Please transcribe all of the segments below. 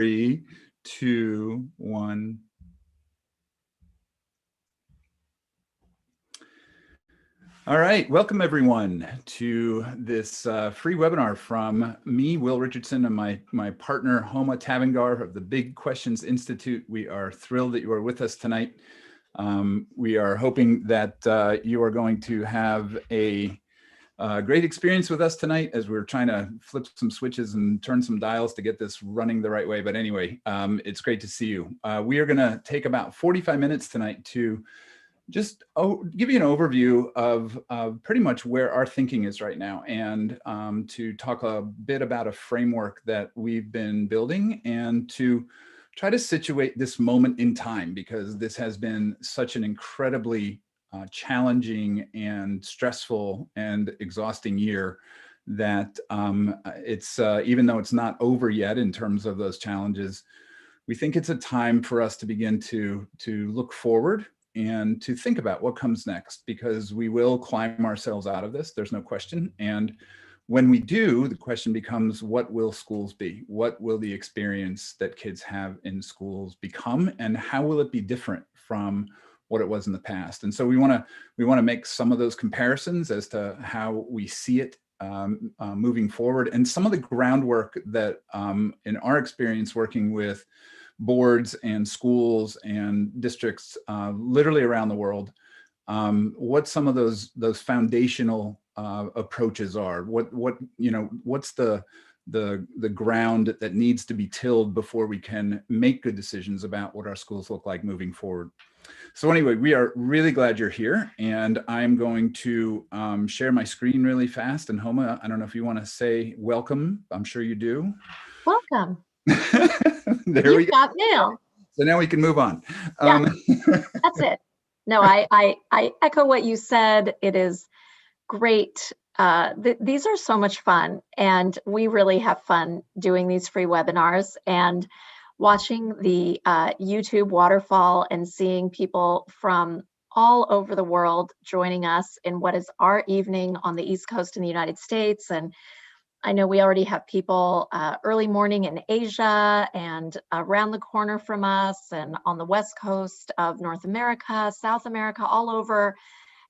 3, 2, 1. All right, welcome everyone to this free webinar from me, Will Richardson, and my partner, Homa Tavangar of the Big Questions Institute. We are thrilled that you are with us tonight. We are hoping that you are going to have a great experience with us tonight as we're trying to flip some switches and turn some dials to get this running the right way. But anyway, it's great to see you. We are gonna take about 45 minutes tonight to just give you an overview of pretty much where our thinking is right now, and to talk a bit about a framework that we've been building, and to try to situate this moment in time, because this has been such an incredibly challenging and stressful and exhausting year that it's even though it's not over yet in terms of those challenges, we think it's a time for us to begin to look forward and to think about what comes next, because we will climb ourselves out of this, there's no question. And when we do, the question becomes, what will schools be? What will the experience that kids have in schools become? And how will it be different from what it was in the past? And so we want to make some of those comparisons as to how we see it moving forward, and some of the groundwork that in our experience working with boards and schools and districts literally around the world, what some of those foundational approaches are, what's the ground that needs to be tilled before we can make good decisions about what our schools look like moving forward. So anyway, we are really glad you're here, and I'm going to share my screen really fast. And Homa, I don't know if you want to say welcome. I'm sure you do. Welcome. There we go. Got mail. So now we can move on. Yeah, that's it. No, I echo what you said. It is great. These are so much fun, and we really have fun doing these free webinars and watching the YouTube waterfall and seeing people from all over the world joining us in what is our evening on the East Coast in the United States. And I know we already have people early morning in Asia and around the corner from us, and on the West Coast of North America, South America, all over.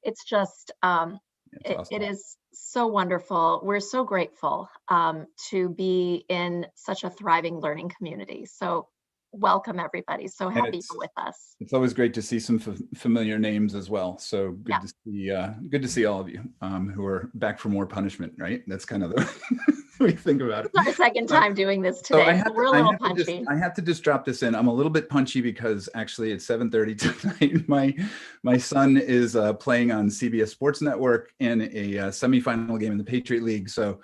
It's just, awesome. It is so wonderful. We're so grateful to be in such a thriving learning community. So welcome everybody. So happy you're with us. It's always great to see some familiar names as well. So good to see all of you who are back for more punishment, right? That's kind of the we think about it. It's our second time doing this today. So we're a little punchy. I have to just drop this in. I'm a little bit punchy because actually it's 7:30 tonight. My son is playing on CBS Sports Network in a semifinal game in the Patriot League. So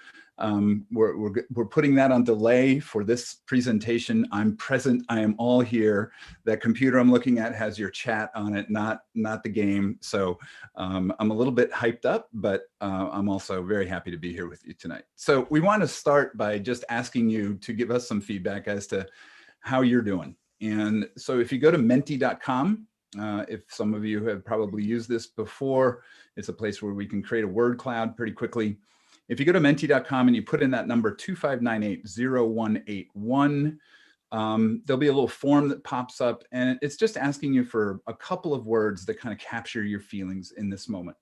we're putting that on delay for this presentation. I'm present. I am all here. That computer I'm looking at has your chat on it, not the game. So I'm a little bit hyped up, but I'm also very happy to be here with you tonight. So we want to start by just asking you to give us some feedback as to how you're doing. And so if you go to menti.com, if some of you have probably used this before, it's a place where we can create a word cloud pretty quickly. If you go to menti.com and you put in that number 2598-0181, there'll be a little form that pops up, and it's just asking you for a couple of words that kind of capture your feelings in this moment.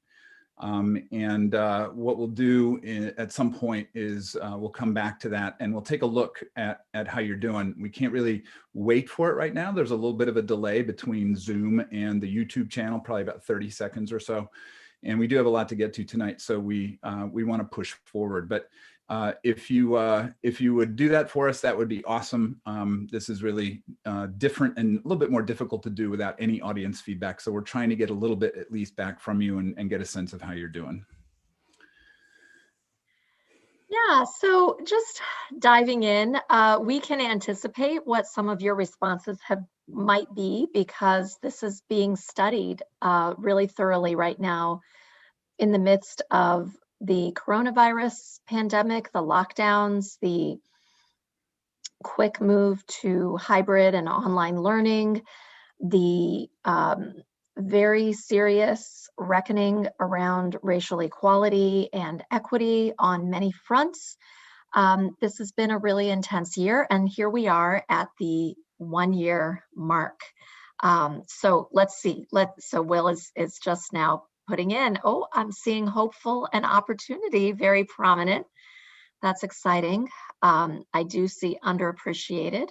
What we'll do at some point is we'll come back to that and we'll take a look at how you're doing. We can't really wait for it right now. There's a little bit of a delay between Zoom and the YouTube channel, probably about 30 seconds or so. And we do have a lot to get to tonight, so we want to push forward. But if you would do that for us, that would be awesome. This is really different and a little bit more difficult to do without any audience feedback. So we're trying to get a little bit at least back from you and get a sense of how you're doing. Yeah, so just diving in, we can anticipate what some of your responses might be, because this is being studied really thoroughly right now in the midst of the coronavirus pandemic, the lockdowns, the quick move to hybrid and online learning, the very serious reckoning around racial equality and equity on many fronts. This has been a really intense year, and here we are at the 1 year mark. So let's see. So Will is just now putting in, oh, I'm seeing hopeful and opportunity very prominent. That's exciting. I do see underappreciated,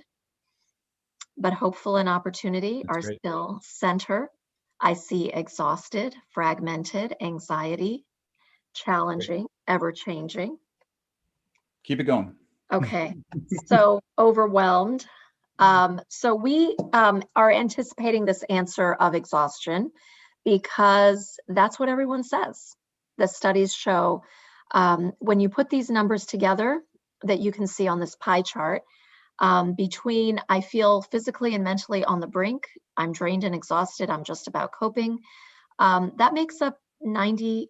but hopeful and opportunity That's are great. still center. I see exhausted, fragmented, anxiety, Great. challenging, ever changing. Keep it going. Okay, so overwhelmed. So we are anticipating this answer of exhaustion because that's what everyone says. The studies show when you put these numbers together that you can see on this pie chart, between I feel physically and mentally on the brink, I'm drained and exhausted, I'm just about coping, that makes up 92%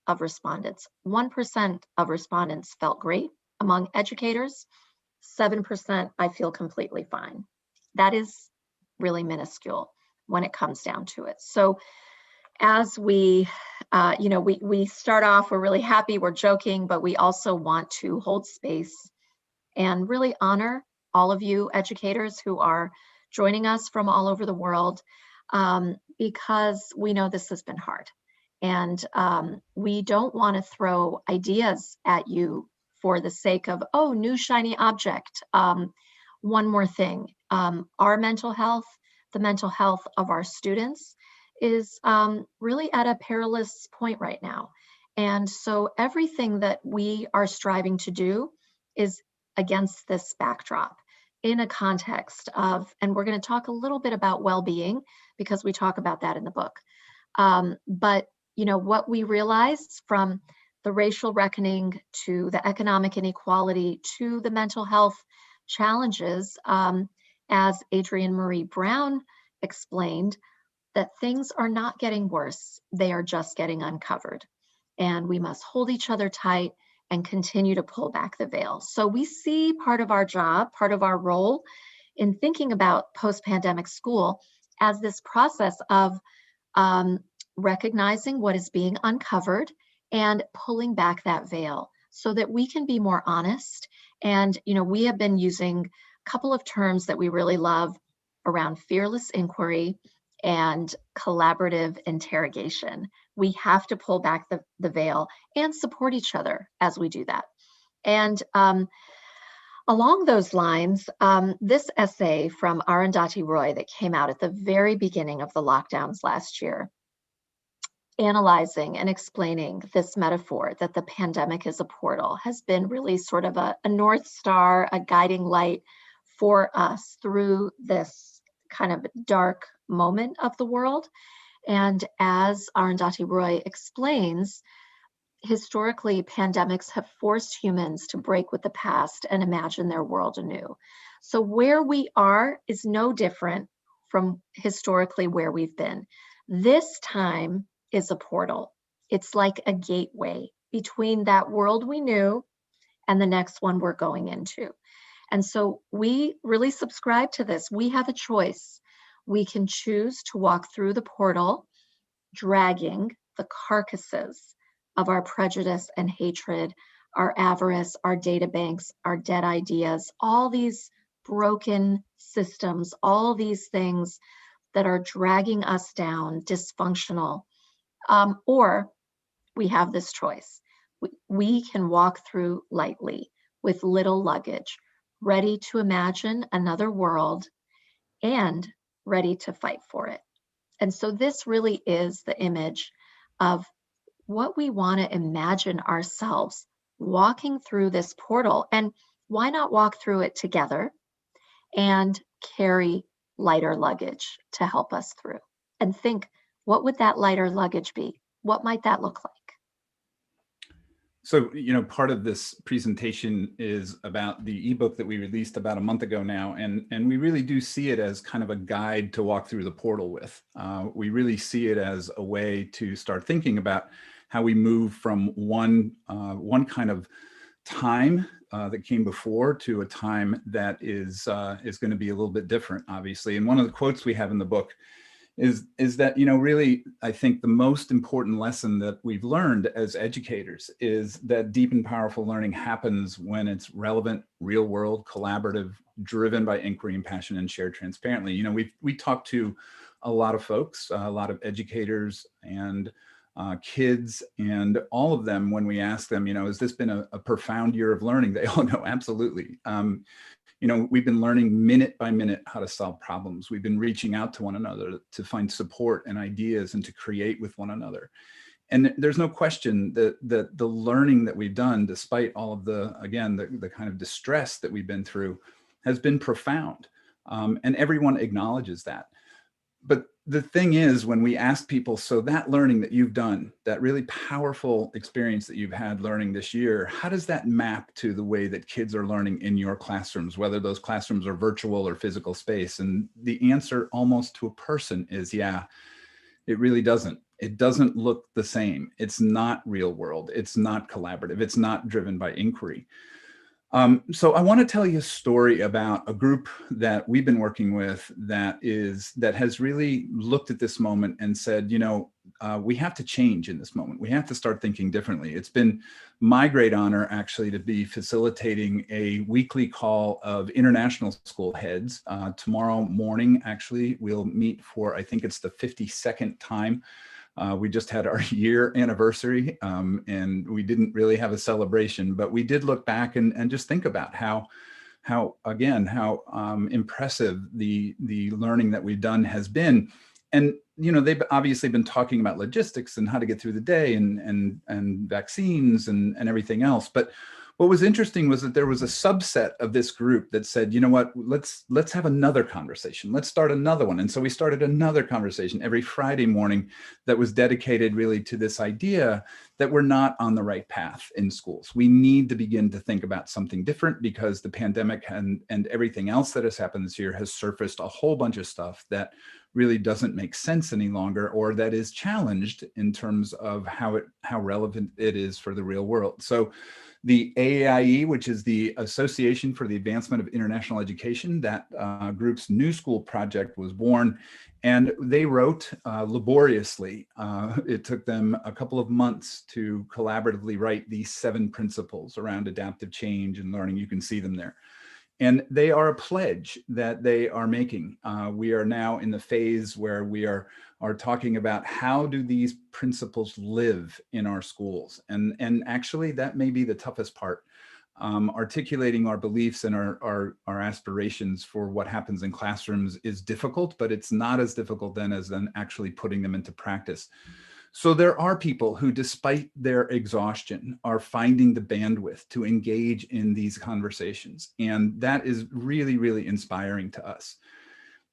of respondents. 1% of respondents felt great. Among educators, 7% I feel completely fine. That is really minuscule when it comes down to it. So as we start off, we're really happy, we're joking, but we also want to hold space and really honor all of you educators who are joining us from all over the world, because we know this has been hard. And we don't want to throw ideas at you for the sake of, oh, new shiny object. One more thing, our mental health, the mental health of our students is really at a perilous point right now. And so everything that we are striving to do is against this backdrop in a context of, and we're going to talk a little bit about well-being because we talk about that in the book. But what we realized from the racial reckoning to the economic inequality to the mental health challenges, as Adrienne Maree Brown explained, that things are not getting worse, they are just getting uncovered. And we must hold each other tight and continue to pull back the veil. So we see part of our job, part of our role in thinking about post-pandemic school as this process of recognizing what is being uncovered and pulling back that veil so that we can be more honest. And, we have been using a couple of terms that we really love around fearless inquiry and collaborative interrogation. We have to pull back the veil and support each other as we do that. And along those lines, this essay from Arundhati Roy that came out at the very beginning of the lockdowns last year, analyzing and explaining this metaphor that the pandemic is a portal, has been really sort of a North Star, a guiding light for us through this kind of dark moment of the world. And as Arundhati Roy explains, historically, pandemics have forced humans to break with the past and imagine their world anew. So where we are is no different from historically where we've been. This time is a portal. It's like a gateway between that world we knew and the next one we're going into. And so we really subscribe to this. We have a choice. We can choose to walk through the portal, dragging the carcasses of our prejudice and hatred, our avarice, our data banks, our dead ideas, all these broken systems, all these things that are dragging us down, dysfunctional. Or we have this choice. We can walk through lightly with little luggage, ready to imagine another world and ready to fight for it. And so this really is the image of what we want to imagine ourselves walking through this portal. And why not walk through it together and carry lighter luggage to help us through? And think, what would that lighter luggage be? What might that look like? So, part of this presentation is about the ebook that we released about a month ago now, and we really do see it as kind of a guide to walk through the portal with. We really see it as a way to start thinking about how we move from one kind of time that came before to a time that is going to be a little bit different, obviously. And one of the quotes we have in the book is that, really, I think the most important lesson that we've learned as educators is that deep and powerful learning happens when it's relevant, real world, collaborative, driven by inquiry and passion, and shared transparently. We talked to a lot of folks, a lot of educators and kids, and all of them, when we ask them, has this been a profound year of learning? They all go, absolutely. We've been learning minute by minute how to solve problems. We've been reaching out to one another to find support and ideas and to create with one another. And there's no question that the learning that we've done, despite all of the kind of distress that we've been through, has been profound. And everyone acknowledges that. But the thing is, when we ask people, so that learning that you've done, that really powerful experience that you've had learning this year, how does that map to the way that kids are learning in your classrooms, whether those classrooms are virtual or physical space? And the answer almost to a person is, yeah, it really doesn't. It doesn't look the same. It's not real world. It's not collaborative. It's not driven by inquiry. So I want to tell you a story about a group that we've been working with that has really looked at this moment and said, we have to change in this moment. We have to start thinking differently. It's been my great honor, actually, to be facilitating a weekly call of international school heads. Tomorrow morning, actually, we'll meet for, I think it's the 52nd time. We just had our year anniversary, and we didn't really have a celebration, but we did look back and just think about how impressive the learning that we've done has been. And they've obviously been talking about logistics and how to get through the day and vaccines and everything else. But what was interesting was that there was a subset of this group that said, you know what, let's have another conversation. Let's start another one. And so we started another conversation every Friday morning that was dedicated really to this idea that we're not on the right path in schools. We need to begin to think about something different, because the pandemic and everything else that has happened this year has surfaced a whole bunch of stuff that really doesn't make sense any longer, or that is challenged in terms of how relevant it is for the real world. So the AAIE, which is the Association for the Advancement of International Education, that group's New School project was born, and they wrote laboriously. It took them a couple of months to collaboratively write these 7 principles around adaptive change and learning. You can see them there. And they are a pledge that they are making. We are now in the phase where we are talking about how do these principles live in our schools. And actually, that may be the toughest part. Articulating our beliefs and our aspirations for what happens in classrooms is difficult, but it's not as difficult as actually putting them into practice. So there are people who, despite their exhaustion, are finding the bandwidth to engage in these conversations. And that is really, really inspiring to us.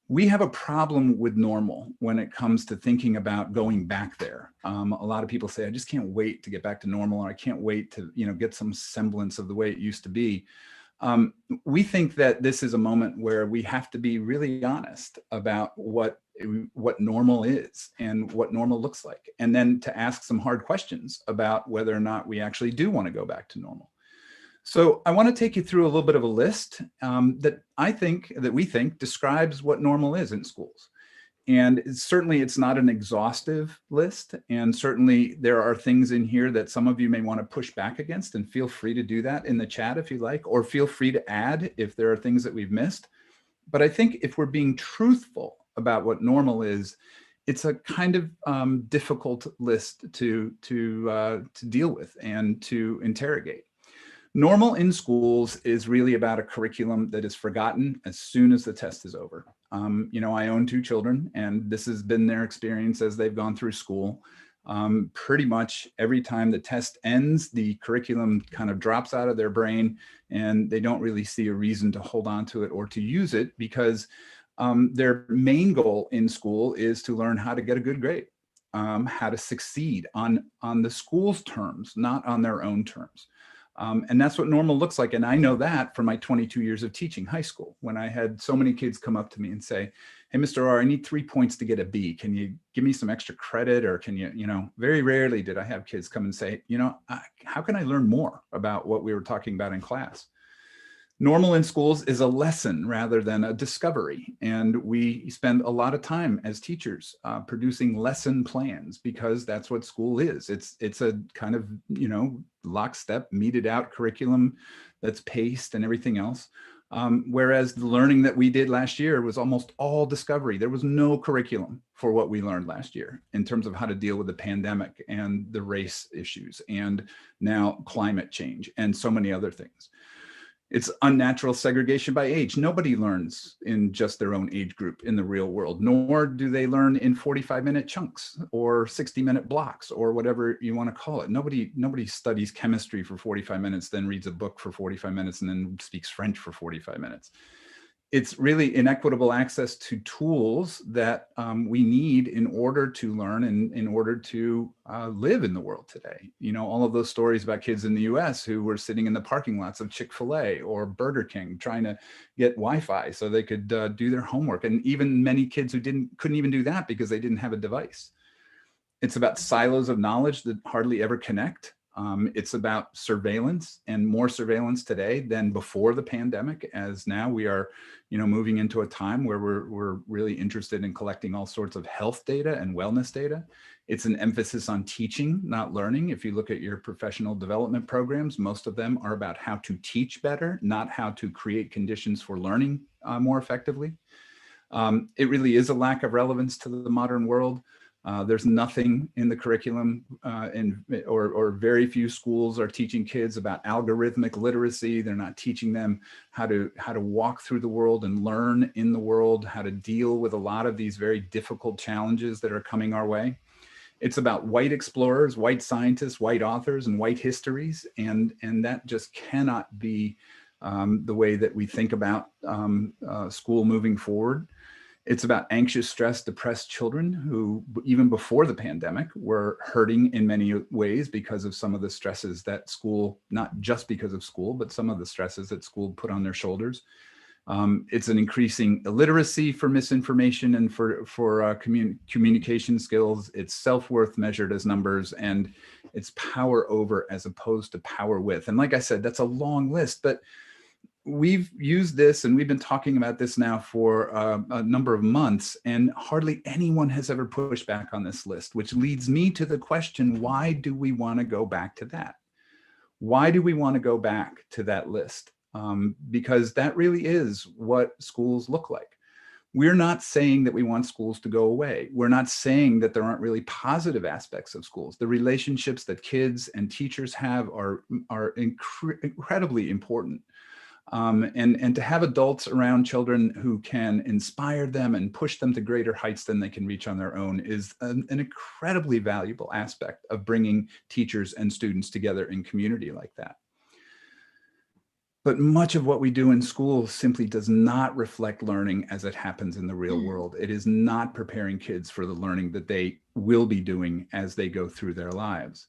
We have a problem with normal when it comes to thinking about going back there. A lot of people say, I just can't wait to get back to normal, or I can't wait to get some semblance of the way it used to be. We think that this is a moment where we have to be really honest about what normal is and what normal looks like, and then to ask some hard questions about whether or not we actually do want to go back to normal. So I want to take you through a little bit of a list that we think describes what normal is in schools. And certainly it's not an exhaustive list. And certainly there are things in here that some of you may want to push back against, and feel free to do that in the chat if you like, or feel free to add if there are things that we've missed. But I think if we're being truthful about what normal is, it's a kind of difficult list to deal with and to interrogate. Normal in schools is really about a curriculum that is forgotten as soon as the test is over. I own 2 children, and this has been their experience as they've gone through school. Pretty much every time the test ends, the curriculum kind of drops out of their brain, and they don't really see a reason to hold on to it or to use it, because their main goal in school is to learn how to get a good grade, how to succeed on the school's terms, not on their own terms. And that's what normal looks like. And I know that from my 22 years of teaching high school, when I had so many kids come up to me and say, hey, Mr. R, I need 3 points to get a B. Can you give me some extra credit? Or can you, very rarely did I have kids come and say, how can I learn more about what we were talking about in class? Normal in schools is a lesson rather than a discovery. And we spend a lot of time as teachers producing lesson plans, because that's what school is. It's a kind of, lockstep, meted out curriculum that's paced and everything else. Whereas the learning that we did last year was almost all discovery. There was no curriculum for what we learned last year in terms of how to deal with the pandemic and the race issues and now climate change and so many other things. It's unnatural segregation by age. Nobody learns in just their own age group in the real world, nor do they learn in 45-minute chunks or 60-minute blocks or whatever you want to call it. Nobody studies chemistry for 45 minutes, then reads a book for 45 minutes, and then speaks French for 45 minutes. It's really inequitable access to tools that we need in order to learn and in order to live in the world today. All of those stories about kids in the US who were sitting in the parking lots of Chick-fil-A or Burger King trying to get Wi-Fi so they could do their homework. And even many kids who couldn't even do that because they didn't have a device. It's about silos of knowledge that hardly ever connect. It's about surveillance, and more surveillance today than before the pandemic, as now we are, moving into a time where we're really interested in collecting all sorts of health data and wellness data. It's an emphasis on teaching, not learning. If you look at your professional development programs, most of them are about how to teach better, not how to create conditions for learning more effectively. It really is a lack of relevance to the modern world. There's nothing in the curriculum or very few schools are teaching kids about algorithmic literacy. They're not teaching them how to walk through the world and learn in the world, how to deal with a lot of these very difficult challenges that are coming our way. It's about white explorers, white scientists, white authors, and white histories. And that just cannot be the way that we think about school moving forward. It's about anxious, stressed, depressed children who, even before the pandemic, were hurting in many ways because of some of the stresses that school, not just because of school, but some of the stresses that school put on their shoulders. It's an increasing illiteracy for misinformation and for communication skills. It's self-worth measured as numbers, and it's power over as opposed to power with. And like I said, that's a long list, but we've used this and we've been talking about this now for a number of months, and hardly anyone has ever pushed back on this list, which leads me to the question, why do we want to go back to that? Why do we want to go back to that list? Because that really is what schools look like. We're not saying that we want schools to go away. We're not saying that there aren't really positive aspects of schools. The relationships that kids and teachers have are incredibly important. And to have adults around children who can inspire them and push them to greater heights than they can reach on their own is an incredibly valuable aspect of bringing teachers and students together in community like that. But much of what we do in schools simply does not reflect learning as it happens in the real world. It is not preparing kids for the learning that they will be doing as they go through their lives.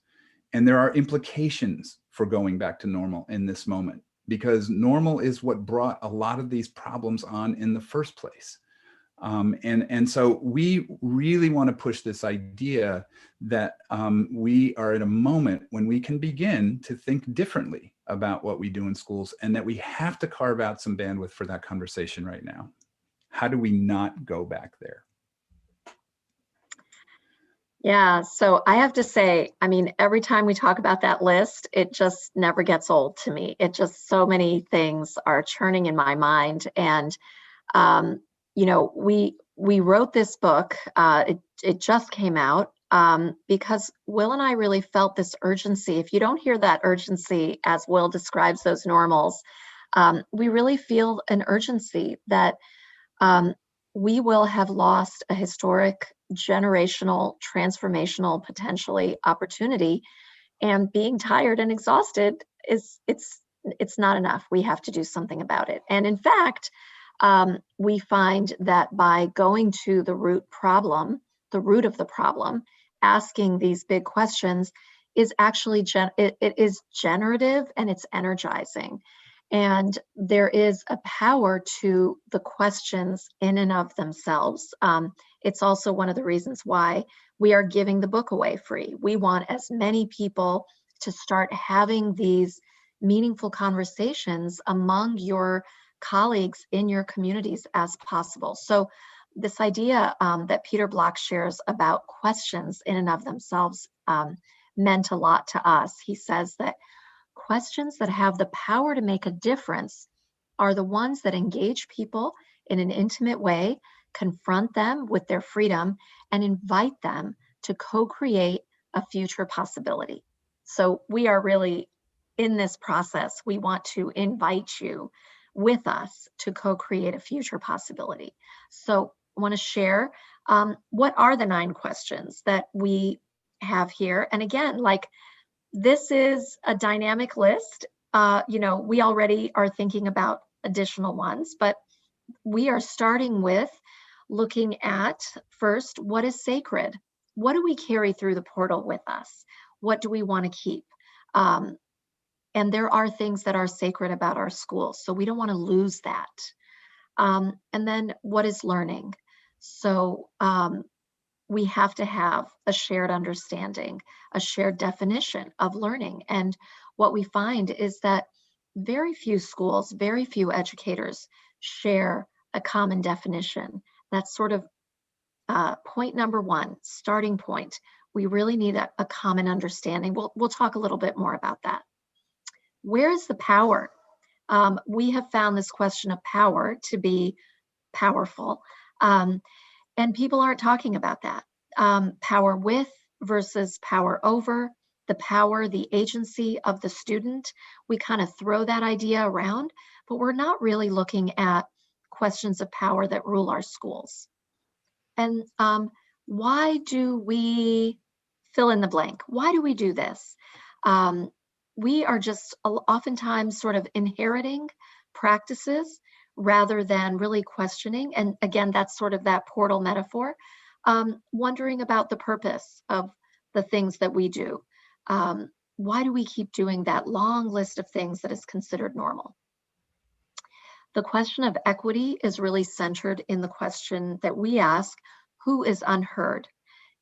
And there are implications for going back to normal in this moment, because normal is what brought a lot of these problems on in the first place. And so we really want to push this idea that we are at a moment when we can begin to think differently about what we do in schools, and that we have to carve out some bandwidth for that conversation right now. How do we not go back there? Yeah, so I have to say, I mean, every time we talk about that list, it just never gets old to me. It just, so many things are churning in my mind. And, we wrote this book, it just came out because Will and I really felt this urgency. If you don't hear that urgency as Will describes those normals, we really feel an urgency that we will have lost a historic, generational, transformational, potentially opportunity. And being tired and exhausted it's not enough. We have to do something about it. And in fact, we find that by going to the root of the problem, asking these big questions is actually it is generative and it's energizing. And there is a power to the questions in and of themselves. It's also one of the reasons why we are giving the book away free. We want as many people to start having these meaningful conversations among your colleagues in your communities as possible. So this idea that Peter Block shares about questions in and of themselves meant a lot to us. He says that questions that have the power to make a difference are the ones that engage people in an intimate way, confront them with their freedom, and invite them to co-create a future possibility. So we are really in this process. We want to invite you with us to co-create a future possibility. So I want to share what are the 9 questions that we have here. And again, like, this is a dynamic list. We already are thinking about additional ones, but we are starting with looking at first, what is sacred? What do we carry through the portal with us? What do we want to keep? And there are things that are sacred about our schools, so we don't want to lose that. And then what is learning? So we have to have a shared understanding, a shared definition of learning. And what we find is that very few schools, very few educators share a common definition. That's sort of point number 1, starting point. We really need a common understanding. We'll talk a little bit more about that. Where is the power? We have found this question of power to be powerful. And people aren't talking about that. Power with versus power over, the power, the agency of the student. We kind of throw that idea around, but we're not really looking at questions of power that rule our schools. And why do we fill in the blank? Why do we do this? We are just oftentimes sort of inheriting practices rather than really questioning. And again, that's sort of that portal metaphor, wondering about the purpose of the things that we do. Why do we keep doing that long list of things that is considered normal? The question of equity is really centered in the question that we ask, who is unheard?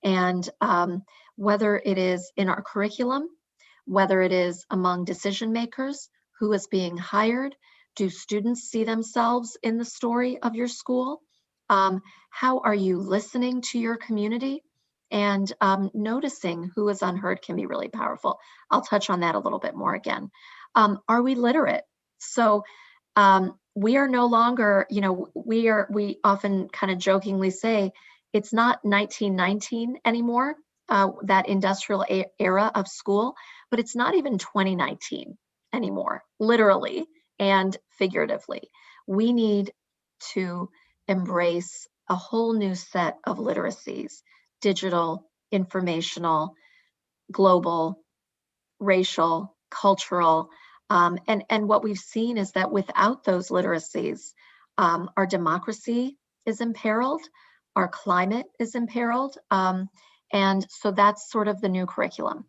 And whether it is in our curriculum, whether it is among decision makers, who is being hired, do students see themselves in the story of your school? How are you listening to your community? And noticing who is unheard can be really powerful. I'll touch on that a little bit more again. Are we literate? So we are no longer, we often kind of jokingly say, it's not 1919 anymore, that industrial era of school, but it's not even 2019 anymore, literally and figuratively. We need to embrace a whole new set of literacies: digital, informational, global, racial, cultural. And what we've seen is that without those literacies, our democracy is imperiled, our climate is imperiled. And so that's sort of the new curriculum.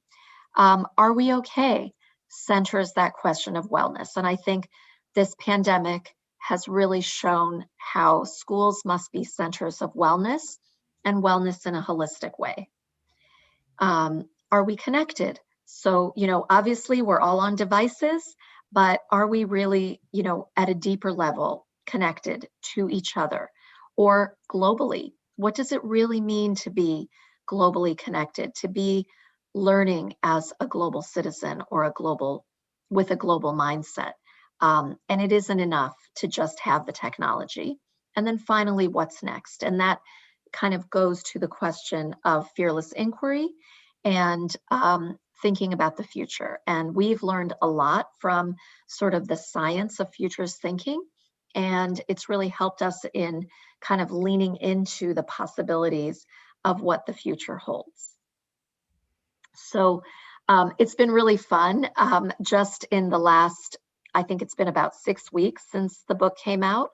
Are we okay? Centers that question of wellness. And I think this pandemic has really shown how schools must be centers of wellness, and wellness in a holistic way. Are we connected? So, obviously we're all on devices, but are we really, at a deeper level connected to each other? Or globally, what does it really mean to be globally connected, to be learning as a global citizen or with a global mindset? And it isn't enough to just have the technology. And then finally, what's next? And that kind of goes to the question of fearless inquiry and thinking about the future. And we've learned a lot from sort of the science of futures thinking. And it's really helped us in kind of leaning into the possibilities of what the future holds. So it's been really fun. Just in the last, I think it's been about 6 weeks since the book came out.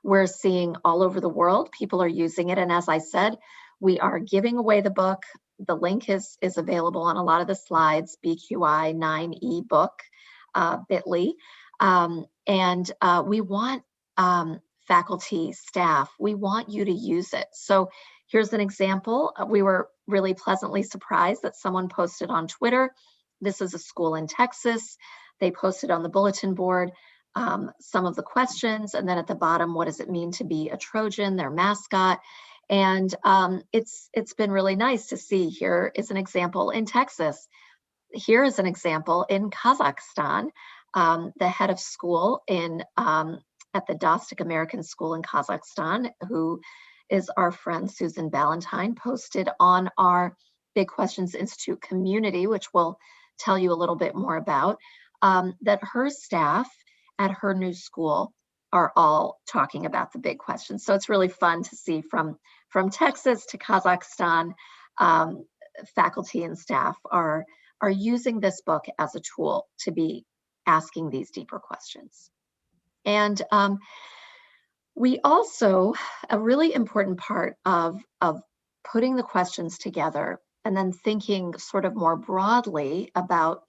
We're seeing all over the world, people are using it. And as I said, we are giving away the book. The link is available on a lot of the slides, BQI 9E book, bit.ly. And we want faculty, staff, we want you to use it. So here's an example. We were really pleasantly surprised that someone posted on Twitter. This is a school in Texas They posted on the bulletin board some of the questions, and then at the bottom, what does it mean to be a Trojan, their mascot? And it's been really nice to see. Here is an example in Texas. Here is an example in Kazakhstan. The head of school in at the Dostik American School in Kazakhstan, who is our friend Susan Ballantyne, posted on our Big Questions Institute community, which we'll tell you a little bit more about, that her staff at her new school are all talking about the big questions. So it's really fun to see from Texas to Kazakhstan, faculty and staff are using this book as a tool to be asking these deeper questions. And we also, a really important part of putting the questions together and then thinking sort of more broadly about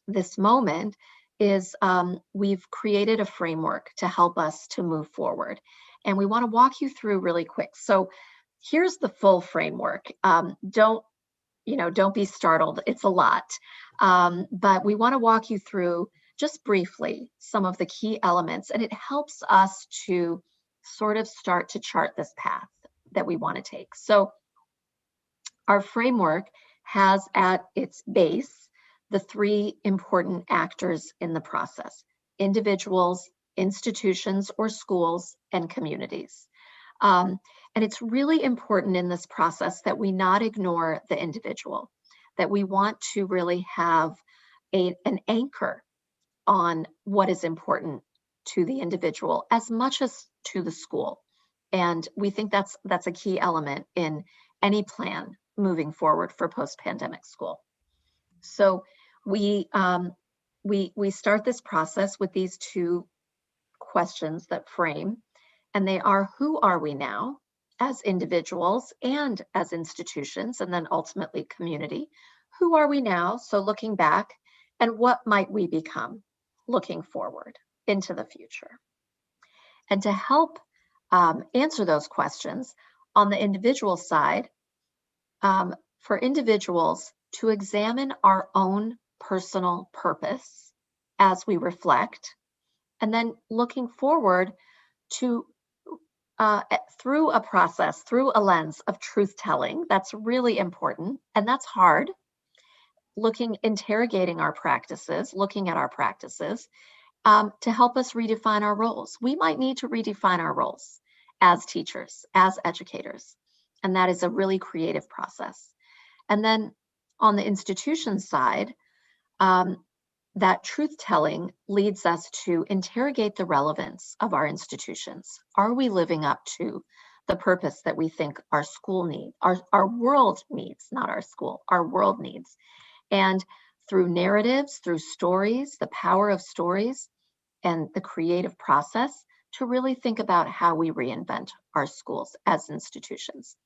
this moment is we've created a framework to help us to move forward. And we want to walk you through really quick. So here's the full framework. Don't be startled. It's a lot. But we want to walk you through just briefly some of the key elements, and it helps us to sort of start to chart this path that we want to take. So our framework has at its base the three important actors in the process: individuals, institutions or schools, and communities. And it's really important in this process that we not ignore the individual, that we want to really have an anchor on what is important to the individual as much as to the school. And we think that's a key element in any plan moving forward for post-pandemic school. So we start this process with these two questions that frame, and they are: who are we now as individuals and as institutions, and then ultimately community? Who are we now? So looking back, and what might we become looking forward into the future? And to help answer those questions on the individual side, for individuals to examine our own personal purpose as we reflect, and then looking forward to through a process, through a lens of truth-telling. That's really important, and that's hard. Interrogating our practices, looking at our practices to help us redefine our roles. We might need to redefine our roles as teachers, as educators, and that is a really creative process. And then on the institution side, that truth-telling leads us to interrogate the relevance of our institutions. Are we living up to the purpose that we think our school needs, our world needs, not our school, our world needs? And through narratives, through stories, the power of stories, and the creative process, to really think about how we reinvent our schools as institutions.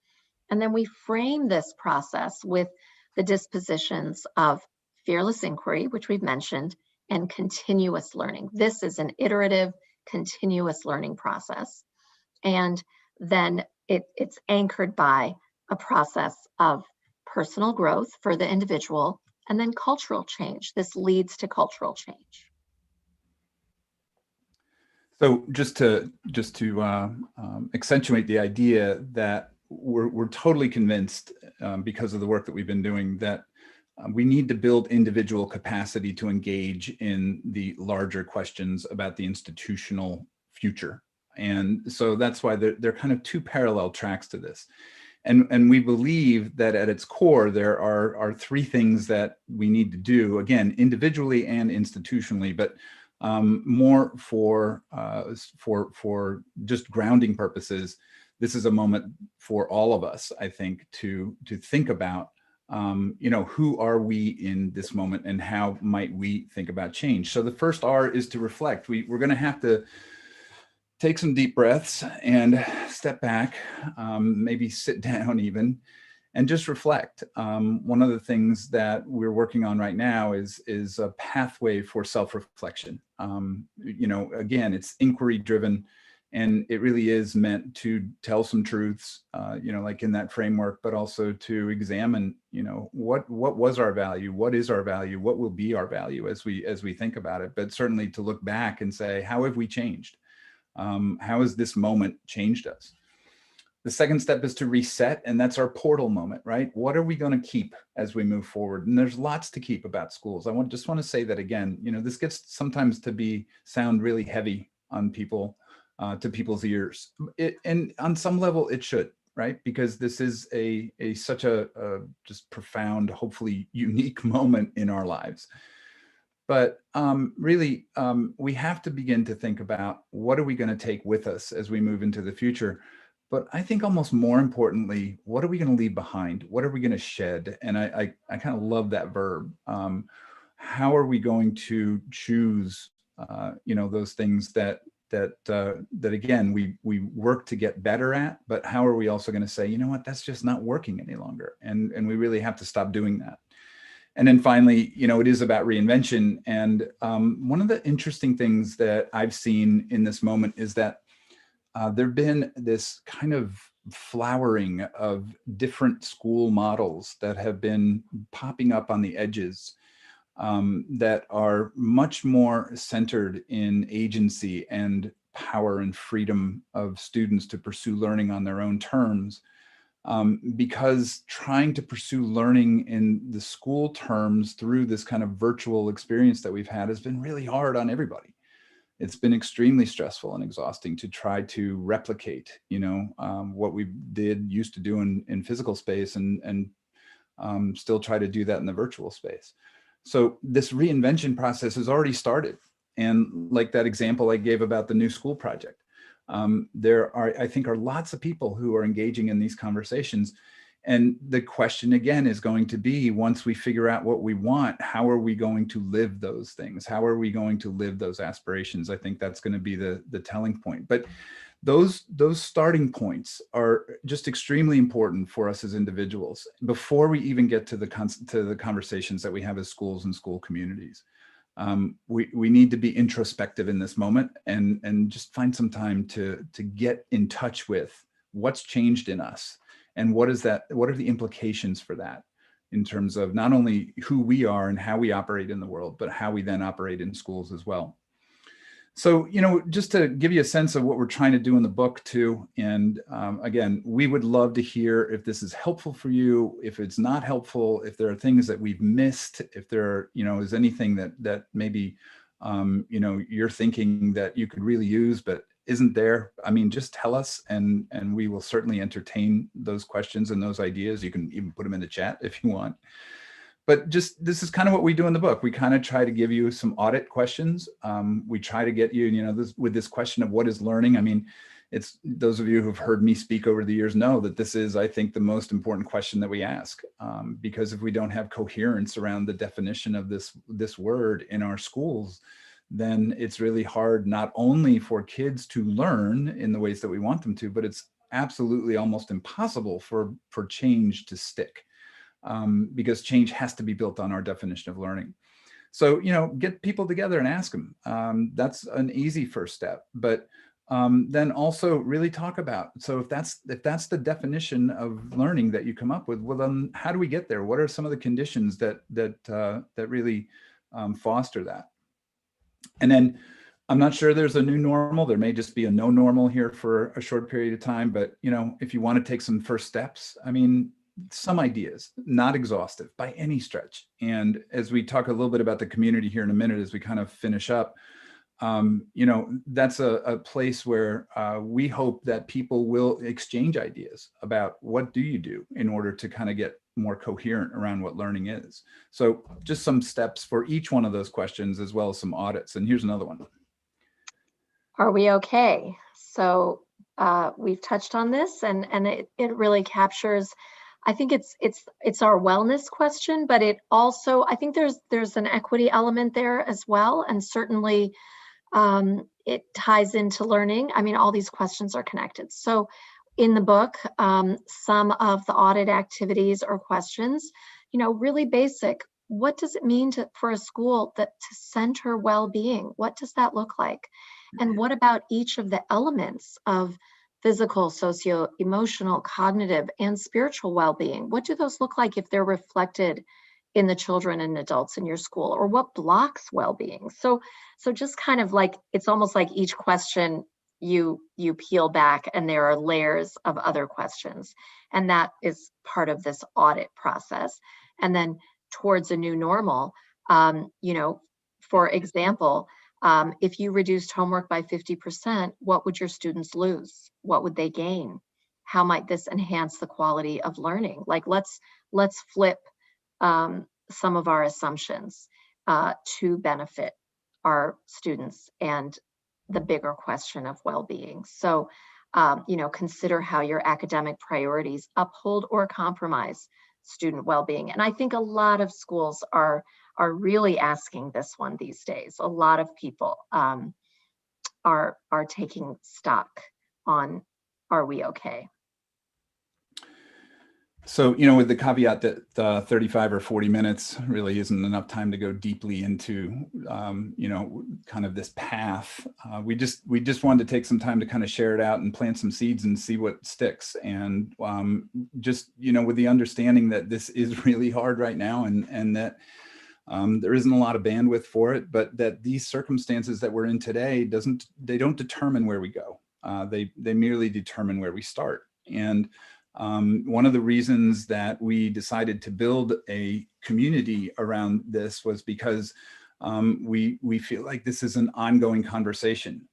And then we frame this process with the dispositions of fearless inquiry, which we've mentioned, and continuous learning. This is an iterative, continuous learning process. And then it's anchored by a process of personal growth for the individual, and then cultural change. This leads to cultural change. So just to accentuate the idea that we're totally convinced, because of the work that we've been doing, that we need to build individual capacity to engage in the larger questions about the institutional future. And so that's why there are kind of two parallel tracks to this. And we believe that at its core, there are three things that we need to do, again, individually and institutionally, but more for just grounding purposes. This is a moment for all of us, I think, to think about, who are we in this moment and how might we think about change? So the first R is to reflect. We're going to have to take some deep breaths and step back, maybe sit down even, and just reflect. One of the things that we're working on right now is a pathway for self-reflection. Again, it's inquiry-driven. And it really is meant to tell some truths, like in that framework, but also to examine, what was our value, what is our value, what will be our value as we think about it. But certainly to look back and say, how have we changed? How has this moment changed us? The second step is to reset, and that's our portal moment, right? What are we going to keep as we move forward? And there's lots to keep about schools. I just want to say that again. This gets sometimes to sound really heavy on people, to people's ears. And on some level, it should, right? Because this is such a just profound, hopefully unique moment in our lives. But really, we have to begin to think about what are we going to take with us as we move into the future. But I think almost more importantly, what are we going to leave behind? What are we going to shed? And I kind of love that verb. How are we going to choose, those things that again, we work to get better at, but how are we also going to say, you know what, that's just not working any longer. And we really have to stop doing that. And then finally, it is about reinvention. And one of the interesting things that I've seen in this moment is that there've been this kind of flowering of different school models that have been popping up on the edges, that are much more centered in agency and power and freedom of students to pursue learning on their own terms. Because trying to pursue learning in the school terms through this kind of virtual experience that we've had has been really hard on everybody. It's been extremely stressful and exhausting to try to replicate, what we used to do in physical space and still try to do that in the virtual space. So this reinvention process has already started. And like that example I gave about the new school project, I think are lots of people who are engaging in these conversations. And the question again is going to be, once we figure out what we want, how are we going to live those things? How are we going to live those aspirations? I think that's going to be the telling point. But those starting points are just extremely important for us as individuals before we even get to the conversations that we have as schools and school communities. We need to be introspective in this moment and just find some time to get in touch with what's changed in us. And what are the implications for that in terms of not only who we are and how we operate in the world, but how we then operate in schools as well. So, just to give you a sense of what we're trying to do in the book too. And again, we would love to hear if this is helpful for you, if it's not helpful, if there are things that we've missed, if there, is anything that maybe, you're thinking that you could really use, but isn't there. I mean, just tell us, and we will certainly entertain those questions and those ideas. You can even put them in the chat if you want. But just, this is kind of what we do in the book. We kind of try to give you some audit questions. We try to get you, with this question of what is learning. I mean, it's those of you who've heard me speak over the years know that this is, I think, the most important question that we ask, because if we don't have coherence around the definition of this word in our schools, then it's really hard not only for kids to learn in the ways that we want them to, but it's absolutely almost impossible for change to stick, because change has to be built on our definition of learning. So, get people together and ask them. That's an easy first step, but then also really talk about, so if that's the definition of learning that you come up with, well, then how do we get there? What are some of the conditions that really foster that? And then I'm not sure there's a new normal. There may just be a no normal here for a short period of time. But, if you want to take some first steps, I mean, some ideas, not exhaustive by any stretch. And as we talk a little bit about the community here in a minute, as we kind of finish up, that's a place where we hope that people will exchange ideas about what do you do in order to kind of get more coherent around what learning is. So just some steps for each one of those questions, as well as some audits. And here's another one. Are we okay? So we've touched on this, and it really captures, I think it's our wellness question, but it also, I think there's an equity element there as well. And certainly it ties into learning. I mean, all these questions are connected. So in the book, some of the audit activities or questions, really basic. What does it mean for a school to center well-being? What does that look like? And what about each of the elements of physical, socio-emotional, cognitive, and spiritual well-being? What do those look like if they're reflected in the children and adults in your school? Or what blocks well-being? So just kind of like, it's almost like each question you peel back and there are layers of other questions. And that is part of this audit process. And then towards a new normal, for example, if you reduced homework by 50%, what would your students lose? What would they gain? How might this enhance the quality of learning? Like, let's flip some of our assumptions to benefit our students and the bigger question of well-being. So, consider how your academic priorities uphold or compromise student well-being. And I think a lot of schools are really asking this one these days. A lot of people are taking stock on, are we okay? So, with the caveat that 35 or 40 minutes really isn't enough time to go deeply into, kind of this path, we just wanted to take some time to kind of share it out and plant some seeds and see what sticks. And with the understanding that this is really hard right now, and that there isn't a lot of bandwidth for it, but that these circumstances that we're in today don't determine where we go. They merely determine where we start. And one of the reasons that we decided to build a community around this was because we feel like this is an ongoing conversation.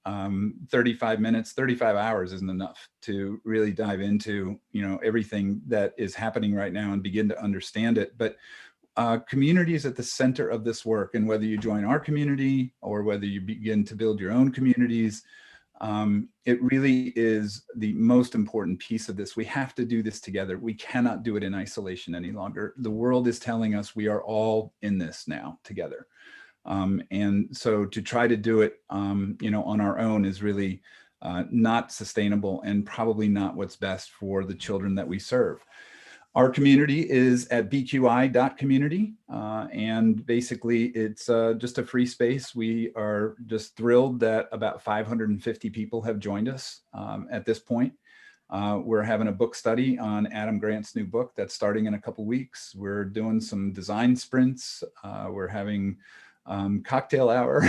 35 minutes, 35 hours isn't enough to really dive into, everything that is happening right now and begin to understand it. But community is at the center of this work, and whether you join our community or whether you begin to build your own communities, it really is the most important piece of this. We have to do this together. We cannot do it in isolation any longer. The world is telling us we are all in this now together. And so to try to do it, on our own is really not sustainable and probably not what's best for the children that we serve. Our community is at bqi.community, and basically it's just a free space. We are just thrilled that about 550 people have joined us at this point. We're having a book study on Adam Grant's new book that's starting in a couple weeks. We're doing some design sprints. We're having cocktail hour.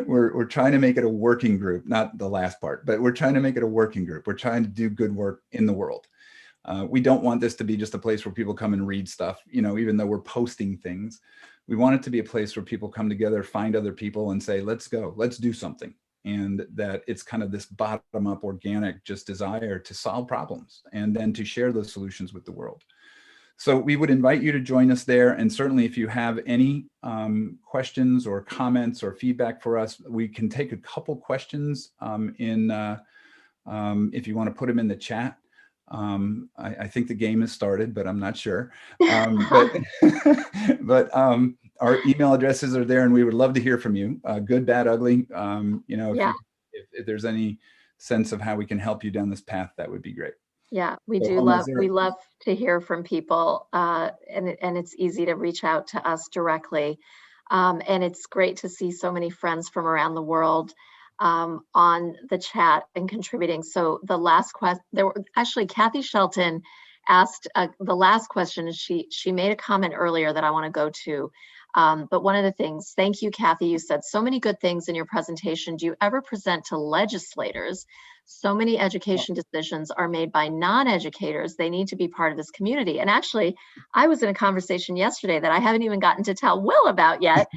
We're trying to make it a working group, not the last part, but we're trying to make it a working group. We're trying to do good work in the world. We don't want this to be just a place where people come and read stuff, even though we're posting things. We want it to be a place where people come together, find other people and say, let's go, let's do something. And that it's kind of this bottom up organic just desire to solve problems and then to share those solutions with the world. So we would invite you to join us there. And certainly if you have any questions or comments or feedback for us, we can take a couple questions if you want to put them in the chat. I think the game has started, but I'm not sure. But our email addresses are there, and we would love to hear from you. Good, bad, ugly. If there's any sense of how we can help you down this path, that would be great. Yeah, we love to hear from people, and it's easy to reach out to us directly. And it's great to see so many friends from around the world on the chat and contributing. So the last question, Kathy Shelton asked the last question, and she made a comment earlier that I want to go to. But one of the things, thank you, Kathy, you said so many good things in your presentation. Do you ever present to legislators? So many education decisions are made by non-educators. They need to be part of this community. And actually, I was in a conversation yesterday that I haven't even gotten to tell Will about yet.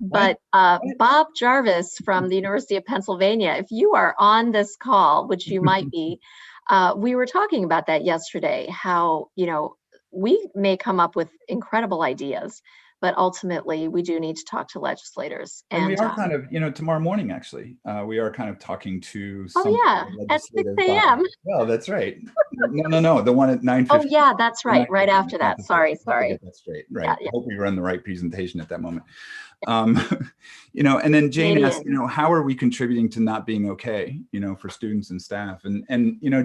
But Bob Jarvis from the University of Pennsylvania, if you are on this call, which you might be, we were talking about that yesterday, how, we may come up with incredible ideas, but ultimately we do need to talk to legislators. And we are kind of, tomorrow morning, actually, we are kind of talking to some at 6 a.m. Well, that's right. No, the one at 9:50. Oh yeah, that's right. Right after that. Sorry. Get that straight. Right. Yeah. I hope we run the right presentation at that moment. Um, and then Jane asked, Canadian. how are we contributing to not being okay, for students and staff? And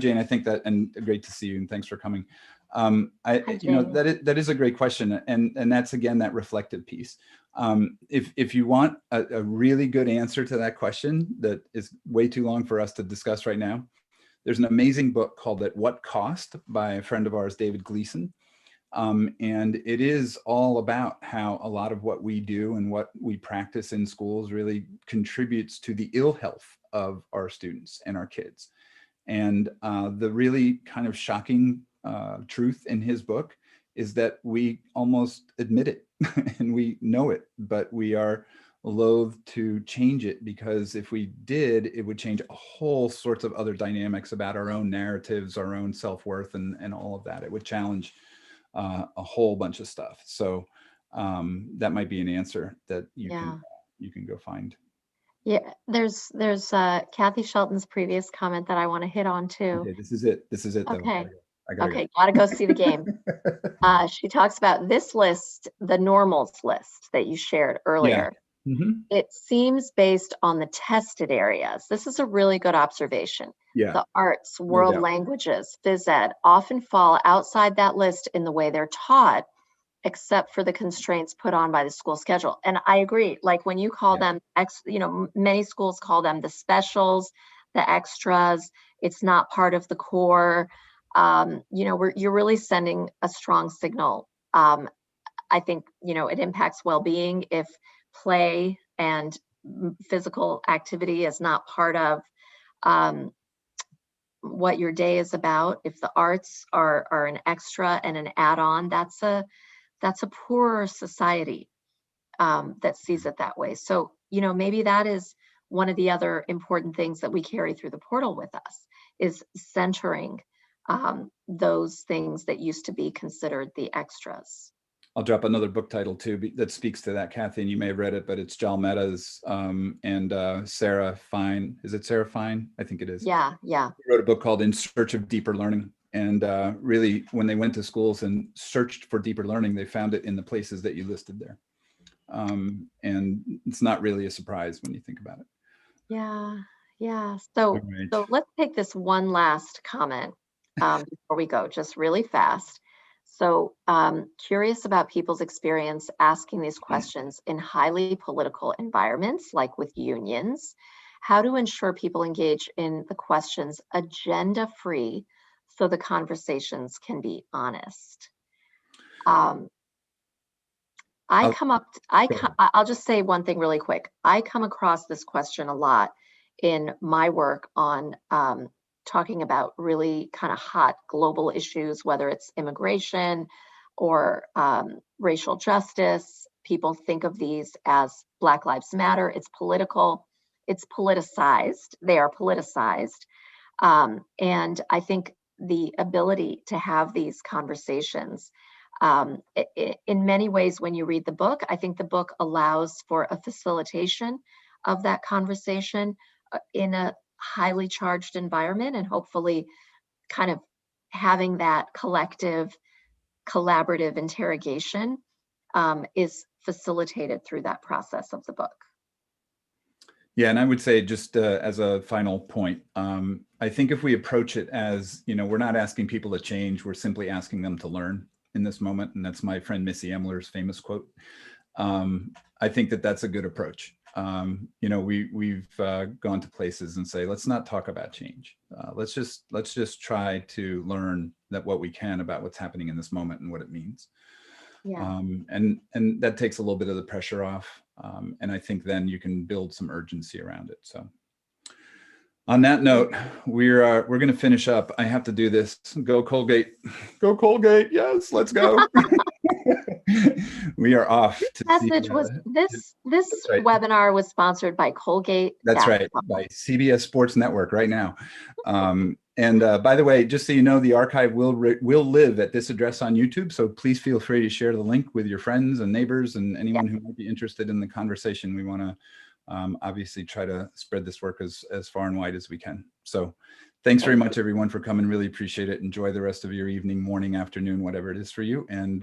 Jane, I think that, and great to see you, and thanks for coming. Hi, Jane. That is a great question, and that's again that reflective piece. If you want a really good answer to that question that is way too long for us to discuss right now, there's an amazing book called At What Cost by a friend of ours, David Gleason. And it is all about how a lot of what we do and what we practice in schools really contributes to the ill health of our students and our kids. And the really kind of shocking truth in his book is that we almost admit it and we know it, but we are loath to change it, because if we did, it would change a whole sorts of other dynamics about our own narratives, our own self-worth, and all of that. It would challenge a whole bunch of stuff. So that might be an answer that you can go find. Yeah, there's Kathy Shelton's previous comment that I want to hit on too. Okay, this is it. Okay. Okay, gotta go see the game. She talks about this list, the normals list that you shared earlier. Yeah. Mm-hmm. It seems based on the tested areas. This is a really good observation. Yeah. The arts, world languages, phys ed often fall outside that list in the way they're taught, except for the constraints put on by the school schedule. And I agree, like when you call them, many schools call them the specials, the extras, it's not part of the core. You're really sending a strong signal. I think, it impacts well-being if play and physical activity is not part of what your day is about. If the arts are an extra and an add-on, that's a poorer society that sees it that way. So, maybe that is one of the other important things that we carry through the portal with us, is centering those things that used to be considered the extras. I'll drop another book title too that speaks to that, Kathy, and you may have read it, but it's Jal Mehta's and Sarah Fine. Is it Sarah Fine? I think it is. Yeah. He wrote a book called In Search of Deeper Learning. And really, when they went to schools and searched for deeper learning, they found it in the places that you listed there. And it's not really a surprise when you think about it. Yeah. So let's take this one last comment before we go, just really fast. So curious about people's experience asking these questions in highly political environments, like with unions. How to ensure people engage in the questions agenda-free so the conversations can be honest. I'll just say one thing really quick. I come across this question a lot in my work on talking about really kind of hot global issues, whether it's immigration or racial justice. People think of these as Black Lives Matter. It's political. It's politicized. They are politicized. And I think the ability to have these conversations, in many ways, when you read the book, I think the book allows for a facilitation of that conversation in a highly charged environment, and hopefully kind of having that collective, collaborative interrogation is facilitated through that process of the book. Yeah, and I would say just as a final point, I think if we approach it as, we're not asking people to change, we're simply asking them to learn in this moment. And that's my friend Missy Emler's famous quote. I think that that's a good approach. We've gone to places and say, let's not talk about change. Let's just try to learn that what we can about what's happening in this moment and what it means. Yeah. And that takes a little bit of the pressure off. And I think then you can build some urgency around it. So on that note, we're going to finish up. I have to do this. Go Colgate. Go Colgate. Yes, let's go. We are off. This webinar was sponsored by Colgate. That's right, by CBS Sports Network right now. And by the way, just so you know, the archive will live at this address on YouTube. So please feel free to share the link with your friends and neighbors and anyone who might be interested in the conversation. We want to obviously try to spread this work as far and wide as we can. So thanks very much, everyone, for coming. Really appreciate it. Enjoy the rest of your evening, morning, afternoon, whatever it is for you. And